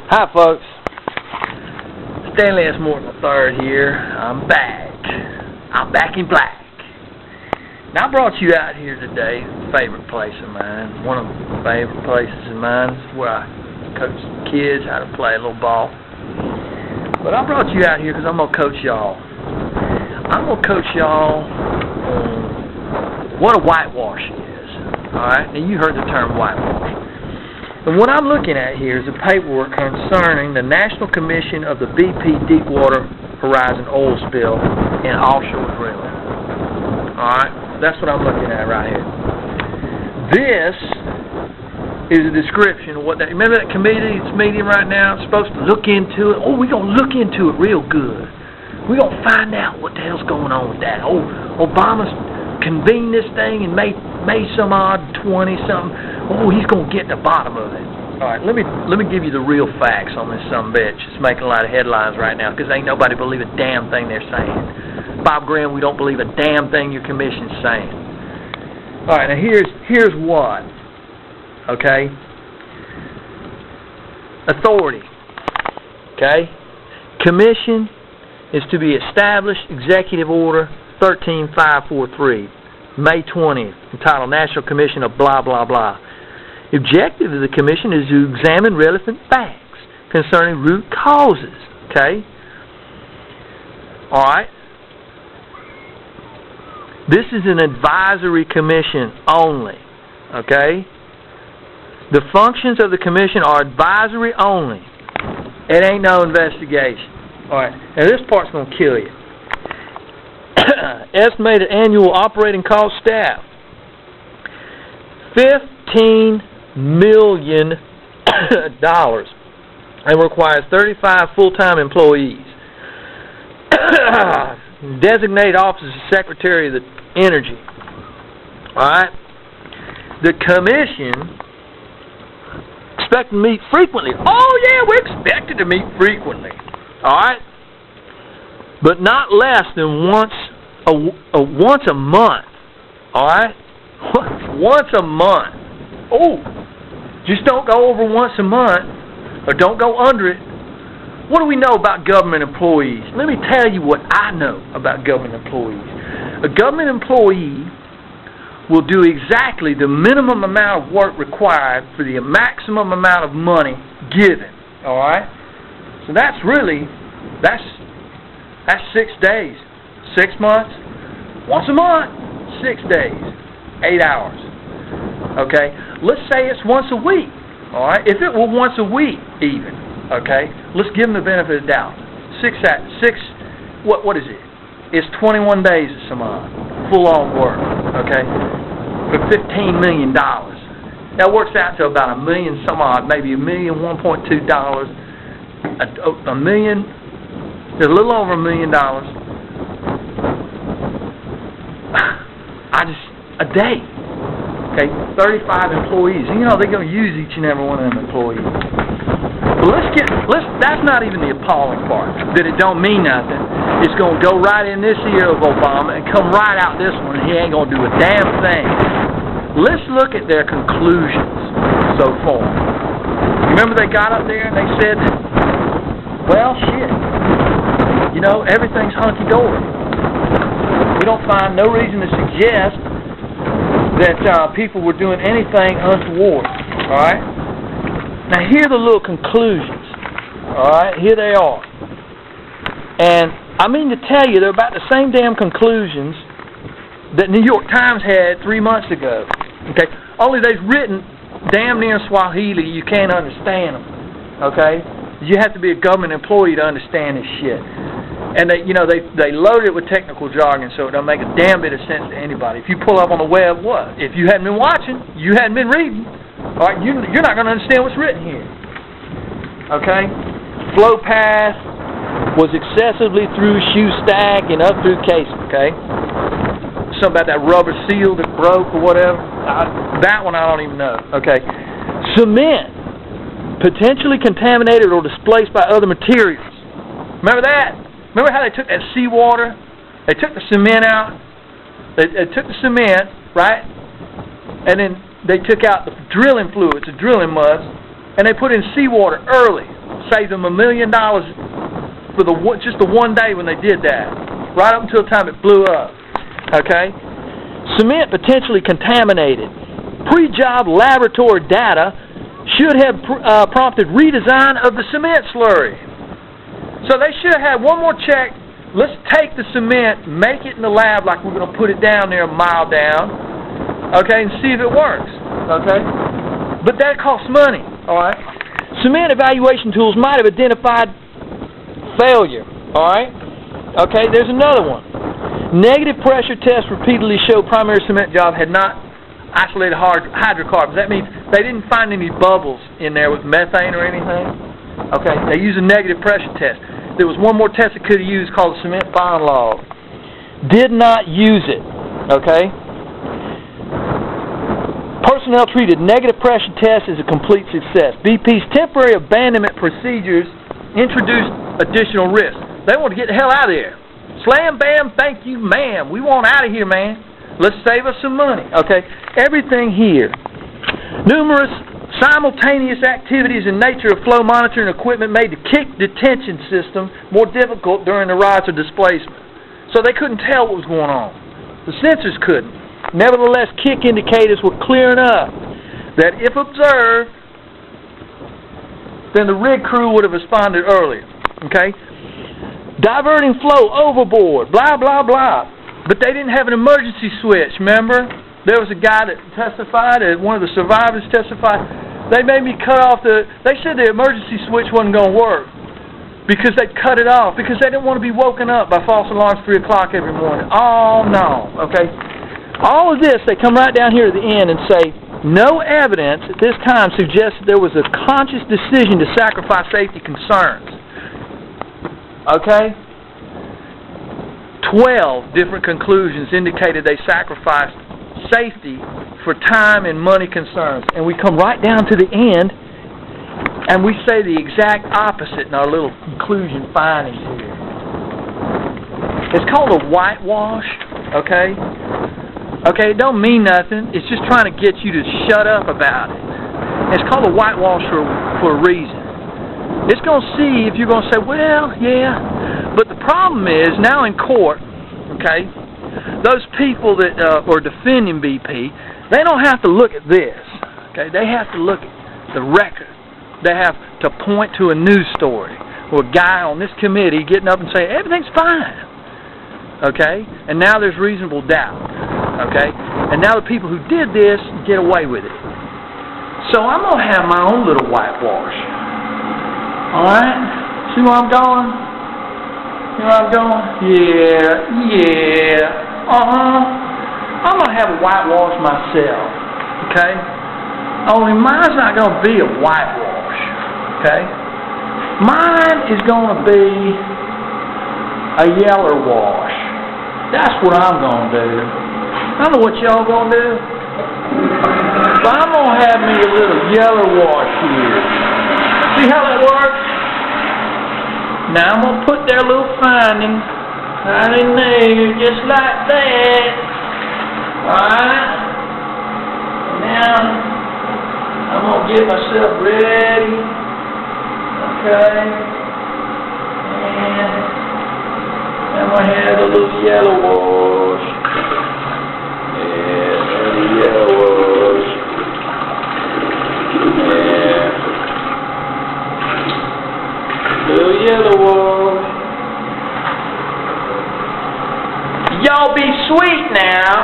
Hi, folks. Stanley S. Morton III here. I'm back. I'm back in black. Now, I brought you out here today, favorite place of mine. One of the favorite places of mine is where I coach kids how to play a little ball. But I brought you out here because I'm going to coach y'all. I'm going to coach y'all on what a whitewash is. Alright? Now, you heard the term whitewash. And what I'm looking at here is a paperwork concerning the National Commission of the BP Deepwater Horizon oil spill in offshore drilling. Alright? That's what I'm looking at right here. This is a description of what that... Remember that committee that's meeting right now? It's supposed to look into it. Oh, we're going to look into it real good. We're going to find out what the hell's going on with that. Oh, Obama's convened this thing and made some odd 20-something. Oh, he's going to get to the bottom of it. All right, let me give you the real facts on this sumbitch. It's making a lot of headlines right now because ain't nobody believe a damn thing they're saying. Bob Graham, we don't believe a damn thing your commission's saying. All right, now here's what. Okay? Authority. Okay? Commission is to be established, Executive Order 13543, May 20th, entitled National Commission of blah, blah, blah. The objective of the commission is to examine relevant facts concerning root causes. Okay? Alright? This is an advisory commission only. Okay? The functions of the commission are advisory only. It ain't no investigation. Alright, now this part's going to kill you. Estimated annual operating cost staff, $15 million and requires 35 full-time employees. Designated office is Secretary of the Energy. Alright? The commission expected to meet frequently. Oh yeah, we're expected to meet frequently. Alright? But not less than once a month. Alright? Once a month. Oh, just don't go over once a month, or don't go under it. What do we know about government employees? Let me tell you what I know about government employees. A government employee will do exactly the minimum amount of work required for the maximum amount of money given. Alright? So that's 6 days. 6 months, once a month, 6 days, 8 hours. Okay? Let's say it's once a week. Alright? If it were once a week even, okay, let's give them the benefit of the doubt. What is it? It's 21 days of some full-on work, okay, for $15 million. That works out to about $1 million some odd, maybe $1.2 million, a million, a little over $1 million. A day. Okay, 35 employees. And, they're going to use each and every one of them employees. But that's not even the appalling part, that it don't mean nothing. It's going to go right in this ear of Obama and come right out this one, and he ain't going to do a damn thing. Let's look at their conclusions so far. Remember they got up there and they said, well, shit, everything's hunky-dory. We don't find no reason to suggest that people were doing anything untoward. Alright? Now here are the little conclusions. Alright? Here they are. And I mean to tell you, they're about the same damn conclusions that New York Times had 3 months ago. Okay? Only they've written damn near Swahili, you can't understand them. Okay? You have to be a government employee to understand this shit. And they load it with technical jargon, so it don't make a damn bit of sense to anybody. If you pull up on the web, what? If you hadn't been watching, you hadn't been reading, all right, you're not going to understand what's written here. Okay? Flow path was excessively through shoe stack and up through casing. Okay? Something about that rubber seal that broke or whatever. That one I don't even know. Okay? Cement potentially contaminated or displaced by other materials. Remember that? Remember how they took that seawater? They took the cement out. They took the cement, right? And then they took out the drilling fluids, the drilling muds, and they put in seawater early. saved them $1 million for just the one day when they did that. Right up until the time it blew up. Okay? Cement potentially contaminated. Pre-job laboratory data should have prompted redesign of the cement slurry. So they should have had one more check. Let's take the cement, make it in the lab like we're going to put it down there a mile down, okay, and see if it works, okay? But that costs money, all right? Cement evaluation tools might have identified failure, all right? Okay, there's another one. Negative pressure tests repeatedly showed primary cement job had not isolated hydrocarbons. That means they didn't find any bubbles in there with methane or anything. Okay, they used a negative pressure test. There was one more test they could have used called the cement fine log. Did not use it. Okay? Personnel treated negative pressure test as a complete success. BP's temporary abandonment procedures introduced additional risk. They want to get the hell out of there. Slam, bam, thank you, ma'am. We want out of here, man. Let's save us some money. Okay? Everything here. Numerous simultaneous activities in nature of flow monitoring equipment made the kick detention system more difficult during the rise of displacement. So they couldn't tell what was going on. The sensors couldn't. Nevertheless, kick indicators were clear enough that if observed, then the rig crew would have responded earlier. Okay? Diverting flow overboard, blah, blah, blah. But they didn't have an emergency switch, remember? There was a guy that testified, one of the survivors testified, they made me cut off they said the emergency switch wasn't going to work because they'd cut it off because they didn't want to be woken up by false alarms 3 o'clock every morning. Oh, no, okay? All of this, they come right down here at the end and say, no evidence at this time suggests that there was a conscious decision to sacrifice safety concerns. Okay? 12 different conclusions indicated they sacrificed safety for time and money concerns. And we come right down to the end and we say the exact opposite in our little conclusion findings here. It's called a whitewash, okay? Okay, it don't mean nothing. It's just trying to get you to shut up about it. It's called a whitewash for a reason. It's going to see if you're going to say, well, yeah. But the problem is, now in court, okay, those people that are defending BP, they don't have to look at this. Okay, they have to look at the record. They have to point to a news story or a guy on this committee getting up and saying, everything's fine. Okay? And now there's reasonable doubt. Okay? And now the people who did this get away with it. So I'm going to have my own little whitewash. Alright? See where I'm going? See where I'm going? Yeah. I'm going to have a whitewash myself. Okay? Only mine's not going to be a whitewash. Okay? Mine is going to be a yeller wash. That's what I'm going to do. I don't know what y'all going to do. But I'm going to have me a little yeller wash here. See how that works? Now I'm going to put their little findings right in there, just like that. Alright? Now, I'm going to get myself ready. Okay? And I'm going to have a little yellow wash. Yeah, a little yellow wash. Yeah. Little yellow wash. Y'all be sweet now.